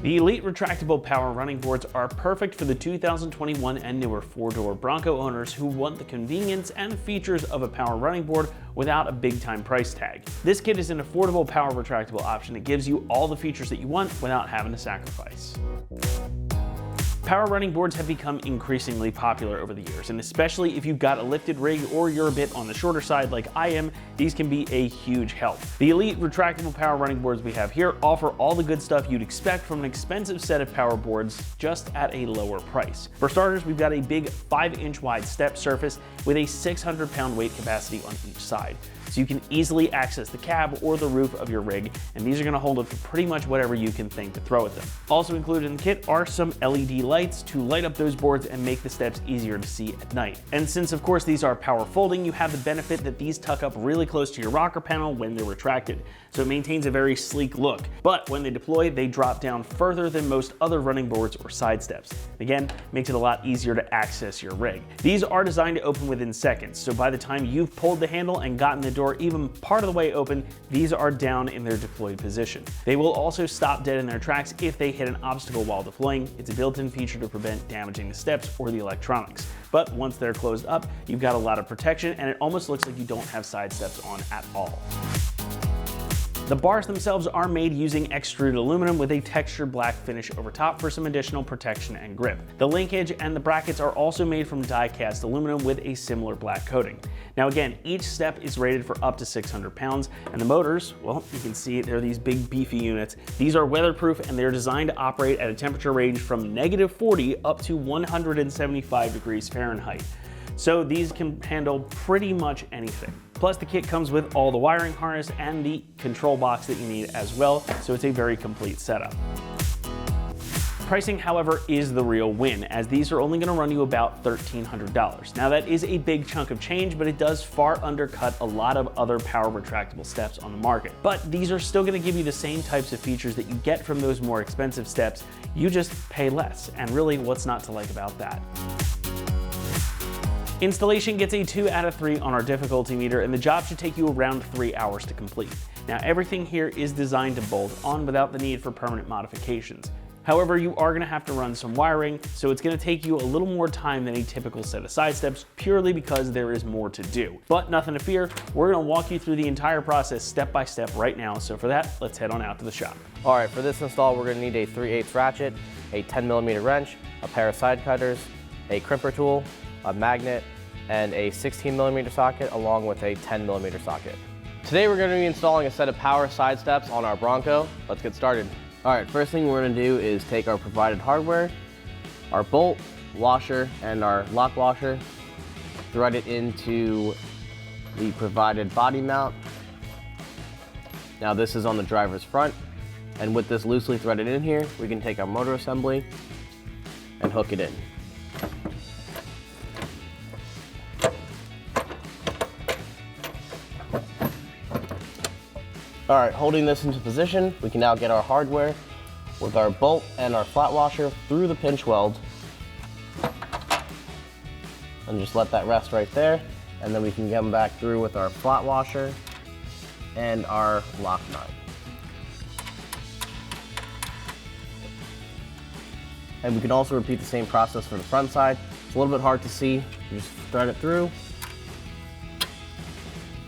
The Elite retractable power running boards are perfect for the 2021 and newer four-door Bronco owners who want the convenience and features of a power running board without a big-time price tag. This kit is an affordable power retractable option that gives you all the features that you want without having to sacrifice. Power running boards have become increasingly popular over the years, and especially if you've got a lifted rig or you're a bit on the shorter side like I am, these can be a huge help. The Elite retractable power running boards we have here offer all the good stuff you'd expect from an expensive set of power boards, just at a lower price. For starters, we've got a big 5-inch wide step surface with a 600-pound weight capacity on each side. So you can easily access the cab or the roof of your rig, and these are going to hold up to pretty much whatever you can think to throw at them. Also included in the kit are some LED lights to light up those boards and make the steps easier to see at night. And since of course these are power folding, you have the benefit that these tuck up really close to your rocker panel when they're retracted, so it maintains a very sleek look. But when they deploy, they drop down further than most other running boards or side steps. Again, makes it a lot easier to access your rig. These are designed to open within seconds, so by the time you've pulled the handle and gotten the door even part of the way open, these are down in their deployed position. They will also stop dead in their tracks if they hit an obstacle while deploying. It's a built-in feature to prevent damaging the steps or the electronics. But once they're closed up, you've got a lot of protection, and it almost looks like you don't have side steps on at all. The bars themselves are made using extruded aluminum with a textured black finish over top for some additional protection and grip. The linkage and the brackets are also made from die-cast aluminum with a similar black coating. Now again, each step is rated for up to 600 pounds, and the motors, well, you can see they're these big beefy units. These are weatherproof, and they're designed to operate at a temperature range from -40 up to 175 degrees Fahrenheit. So these can handle pretty much anything. Plus the kit comes with all the wiring harness and the control box that you need as well, so it's a very complete setup. Pricing, however, is the real win, as these are only going to run you about $1,300. Now that is a big chunk of change, but it does far undercut a lot of other power retractable steps on the market. But these are still going to give you the same types of features that you get from those more expensive steps, you just pay less, and really what's not to like about that? Installation gets a 2 out of 3 on our difficulty meter, and the job should take you around 3 hours to complete. Now everything here is designed to bolt on without the need for permanent modifications. However, you are going to have to run some wiring, so it's going to take you a little more time than a typical set of side steps, purely because there is more to do. But nothing to fear, we're going to walk you through the entire process step by step right now, so for that, let's head on out to the shop. All right, for this install, we're going to need a 3/8 ratchet, a 10mm wrench, a pair of side cutters, a crimper tool, a magnet, and a 16mm socket along with a 10mm socket. Today we're going to be installing a set of power side steps on our Bronco. Let's get started. All right, first thing we're going to do is take our provided hardware, our bolt, washer, and our lock washer, thread it into the provided body mount. Now this is on the driver's front, and with this loosely threaded in here, we can take our motor assembly and hook it in. All right, holding this into position, we can now get our hardware with our bolt and our flat washer through the pinch weld. And just let that rest right there. And then we can get them back through with our flat washer and our lock nut. And we can also repeat the same process for the front side. It's a little bit hard to see. You just thread it through,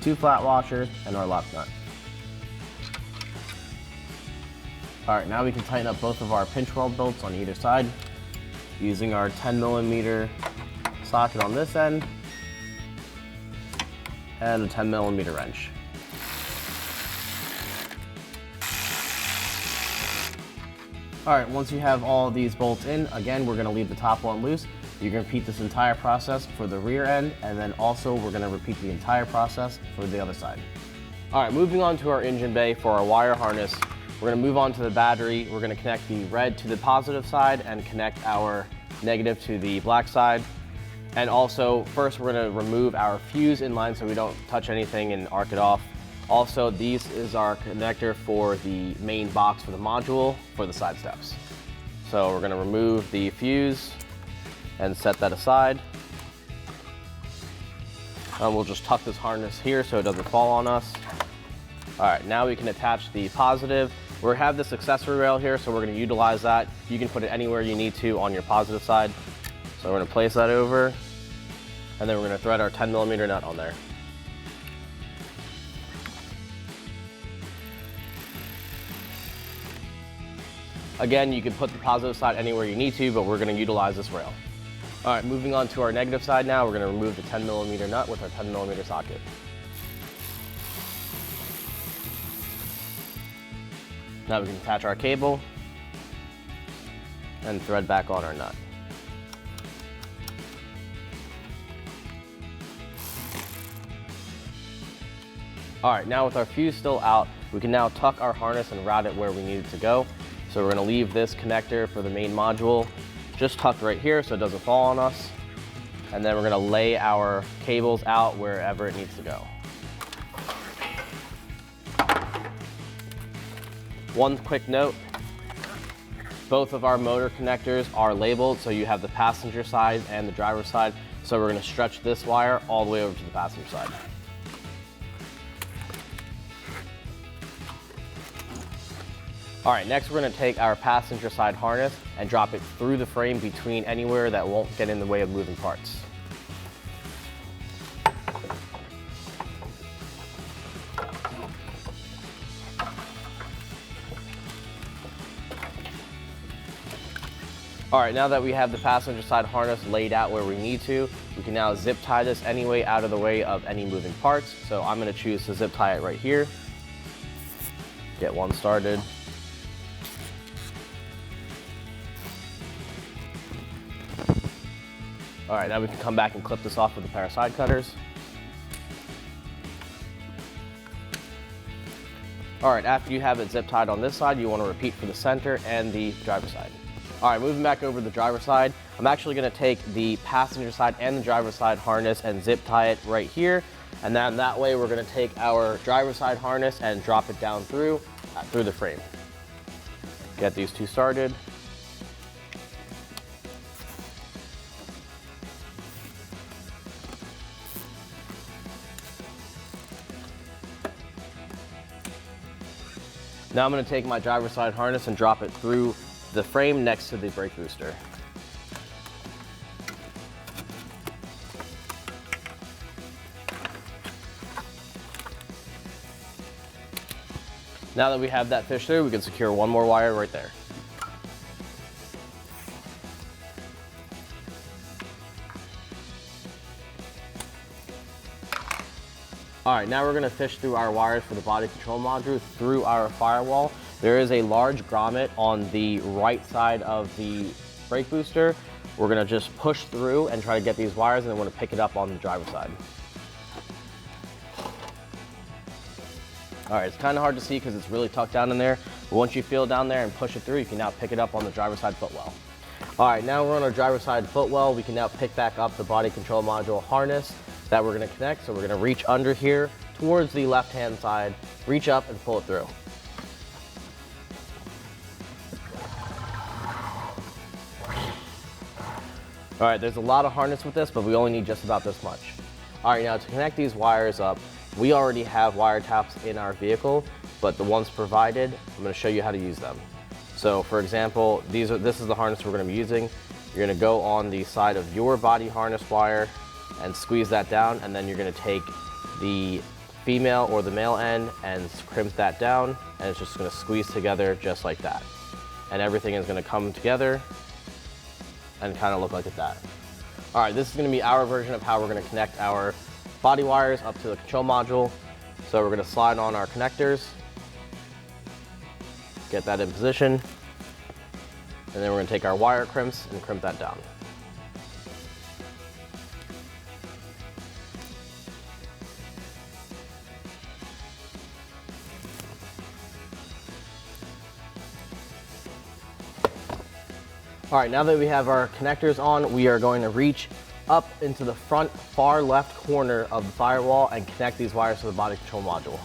2 flat washers, and our lock nut. All right, now we can tighten up both of our pinch weld bolts on either side using our 10mm socket on this end and a 10mm wrench. All right, once you have all of these bolts in, again, we're gonna leave the top one loose. You're gonna repeat this entire process for the rear end, and then also we're gonna repeat the entire process for the other side. All right, moving on to our engine bay for our wire harness. We're going to move on to the battery. We're going to connect the red to the positive side and connect our negative to the black side. And also, first we're going to remove our fuse in line so we don't touch anything and arc it off. Also, this is our connector for the main box for the module for the side steps. So we're going to remove the fuse and set that aside. And we'll just tuck this harness here so it doesn't fall on us. All right, now we can attach the positive We have this accessory rail here, so we're going to utilize that. You can put it anywhere you need to on your positive side. So we're going to place that over, and then we're going to thread our 10mm nut on there. Again, you can put the positive side anywhere you need to, but we're going to utilize this rail. All right, moving on to our negative side now, we're going to remove the 10mm nut with our 10mm socket. Now we can attach our cable and thread back on our nut. All right, now with our fuse still out, we can now tuck our harness and route it where we need it to go. So we're going to leave this connector for the main module just tucked right here so it doesn't fall on us. And then we're going to lay our cables out wherever it needs to go. One quick note, both of our motor connectors are labeled, so you have the passenger side and the driver's side. So we're going to stretch this wire all the way over to the passenger side. All right, next we're going to take our passenger side harness and drop it through the frame between anywhere that won't get in the way of moving parts. All right, now that we have the passenger side harness laid out where we need to, we can now zip tie this anyway out of the way of any moving parts. So I'm going to choose to zip tie it right here. Get one started. All right, now we can come back and clip this off with a pair of side cutters. All right, after you have it zip tied on this side, you want to repeat for the center and the driver's side. All right, moving back over to the driver's side, I'm actually going to take the passenger side and the driver's side harness and zip tie it right here. And then that way we're going to take our driver's side harness and drop it down through the frame. Get these two started. Now I'm going to take my driver's side harness and drop it through the frame next to the brake booster. Now that we have that fished through, we can secure one more wire right there. All right, now we're going to fish through our wires for the body control module through our firewall. There is a large grommet on the right side of the brake booster. We're going to just push through and try to get these wires, and then we're going to pick it up on the driver's side. All right, it's kind of hard to see because it's really tucked down in there, but once you feel down there and push it through, you can now pick it up on the driver's side footwell. All right, now we're on our driver's side footwell. We can now pick back up the body control module harness that we're going to connect. So we're going to reach under here towards the left-hand side, reach up and pull it through. All right, there's a lot of harness with this, but we only need just about this much. All right, now to connect these wires up, we already have wire taps in our vehicle, but the ones provided, I'm going to show you how to use them. So for example, this is the harness we're going to be using. You're going to go on the side of your body harness wire and squeeze that down, and then you're going to take the female or the male end and crimp that down, and it's just going to squeeze together just like that. And everything is going to come together and kind of look like that. All right, this is going to be our version of how we're going to connect our body wires up to the control module. So we're going to slide on our connectors, get that in position, and then we're going to take our wire crimps and crimp that down. All right, now that we have our connectors on, we are going to reach up into the front far left corner of the firewall and connect these wires to the body control module.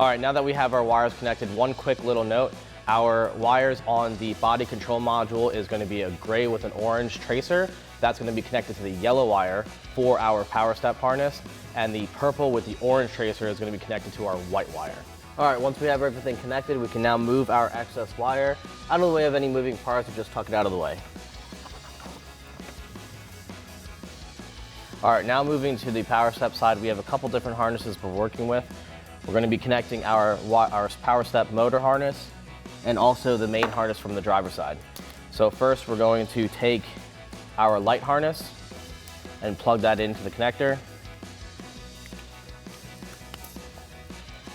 All right, now that we have our wires connected, one quick little note. Our wires on the body control module is going to be a gray with an orange tracer. that's going to be connected to the yellow wire for our power step harness, and the purple with the orange tracer is going to be connected to our white wire. All right, once we have everything connected, we can now move our excess wire out of the way of any moving parts, or just tuck it out of the way. All right, now moving to the power step side, we have a couple different harnesses we're working with. We're going to be connecting our power step motor harness and also the main harness from the driver's side. So first we're going to take our light harness and plug that into the connector.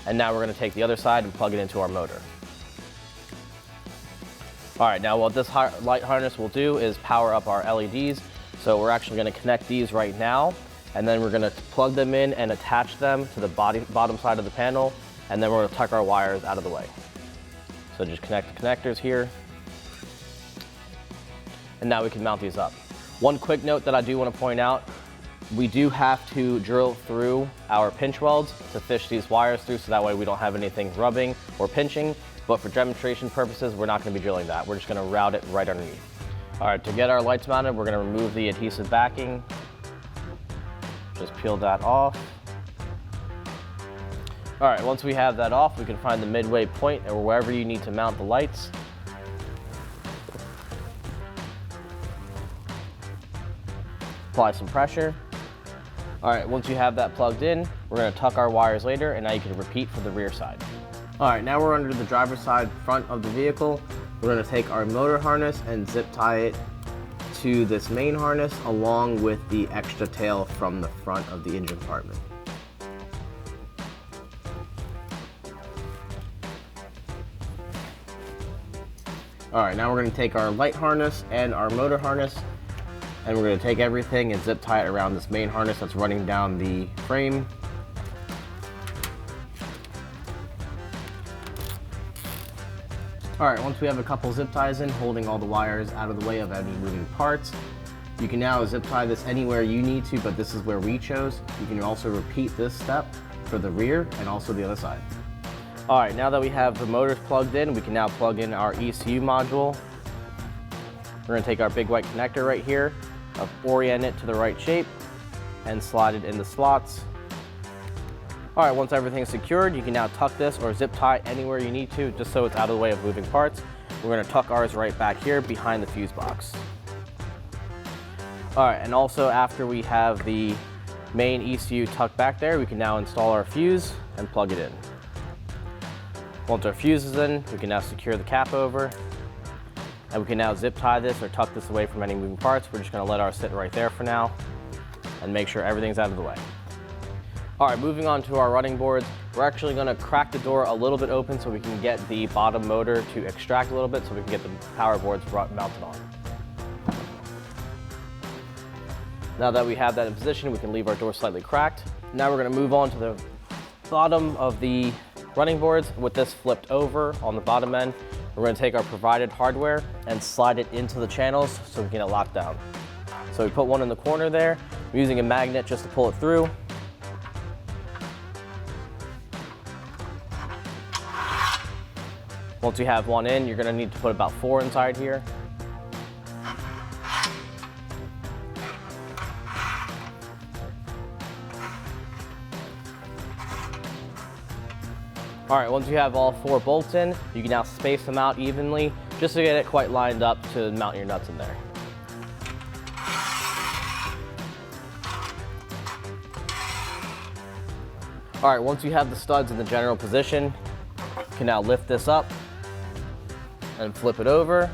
And now we're going to take the other side and plug it into our motor. All right, now what this light harness will do is power up our LEDs. So we're actually going to connect these right now, and then we're going to plug them in and attach them to the bottom side of the panel, and then we're going to tuck our wires out of the way. So just connect the connectors here, and now we can mount these up. One quick note that I do want to point out, we do have to drill through our pinch welds to fish these wires through, so that way we don't have anything rubbing or pinching, but for demonstration purposes, we're not going to be drilling that. We're just going to route it right underneath. All right, to get our lights mounted, we're going to remove the adhesive backing. Just peel that off. All right, once we have that off, we can find the midway point or wherever you need to mount the lights. Apply some pressure. All right, once you have that plugged in, we're going to tuck our wires later, and now you can repeat for the rear side. All right, now we're under the driver's side front of the vehicle. We're going to take our motor harness and zip tie it to this main harness along with the extra tail from the front of the engine compartment. All right, now we're going to take our light harness and our motor harness, and we're going to take everything and zip tie it around this main harness that's running down the frame. All right, once we have a couple zip ties in, holding all the wires out of the way of any moving parts, you can now zip tie this anywhere you need to, but this is where we chose. You can also repeat this step for the rear and also the other side. All right, now that we have the motors plugged in, we can now plug in our ECU module. We're gonna take our big white connector right here, orient it to the right shape, and slide it in the slots. All right, once everything's secured, you can now tuck this or zip tie anywhere you need to, just so it's out of the way of moving parts. We're gonna tuck ours right back here behind the fuse box. All right, and also after we have the main ECU tucked back there, we can now install our fuse and plug it in. Once our fuse is in, we can now secure the cap over, and we can now zip tie this or tuck this away from any moving parts. We're just gonna let ours sit right there for now and make sure everything's out of the way. All right, moving on to our running boards, we're actually gonna crack the door a little bit open so we can get the bottom motor to extract a little bit so we can get the power boards mounted on. Now that we have that in position, we can leave our door slightly cracked. Now we're gonna move on to the bottom of the running boards with this flipped over on the bottom end. We're gonna take our provided hardware and slide it into the channels so we can get it locked down. So we put one in the corner there. We're using a magnet just to pull it through. Once you have one in, you're gonna need to put about 4 inside here. All right, once you have all 4 bolts in, you can now space them out evenly just to get it quite lined up to mount your nuts in there. All right, once you have the studs in the general position, you can now lift this up and flip it over.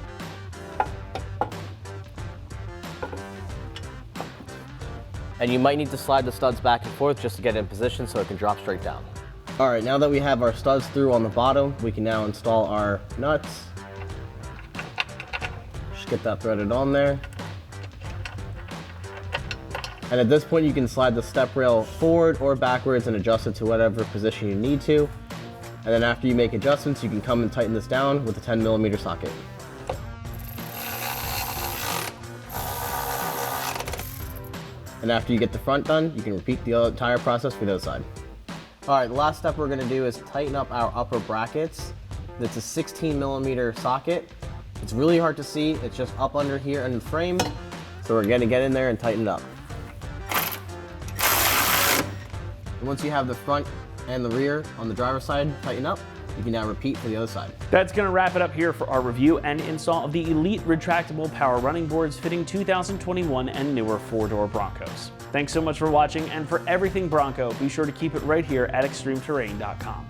And you might need to slide the studs back and forth just to get it in position so it can drop straight down. All right, now that we have our studs through on the bottom, we can now install our nuts. Just get that threaded on there. And at this point, you can slide the step rail forward or backwards and adjust it to whatever position you need to. And then after you make adjustments, you can come and tighten this down with a 10mm socket. And after you get the front done, you can repeat the entire process for the other side. All right, the last step we're gonna do is tighten up our upper brackets. It's a 16mm socket. It's really hard to see. It's just up under here in the frame. So we're gonna get in there and tighten it up. And once you have the front and the rear on the driver's side tightened up, you can now repeat for the other side. That's going to wrap it up here for our review and install of the Elite Retractable Power Running Boards fitting 2021 and newer 4-door Broncos. Thanks so much for watching, and for everything Bronco, be sure to keep it right here at ExtremeTerrain.com.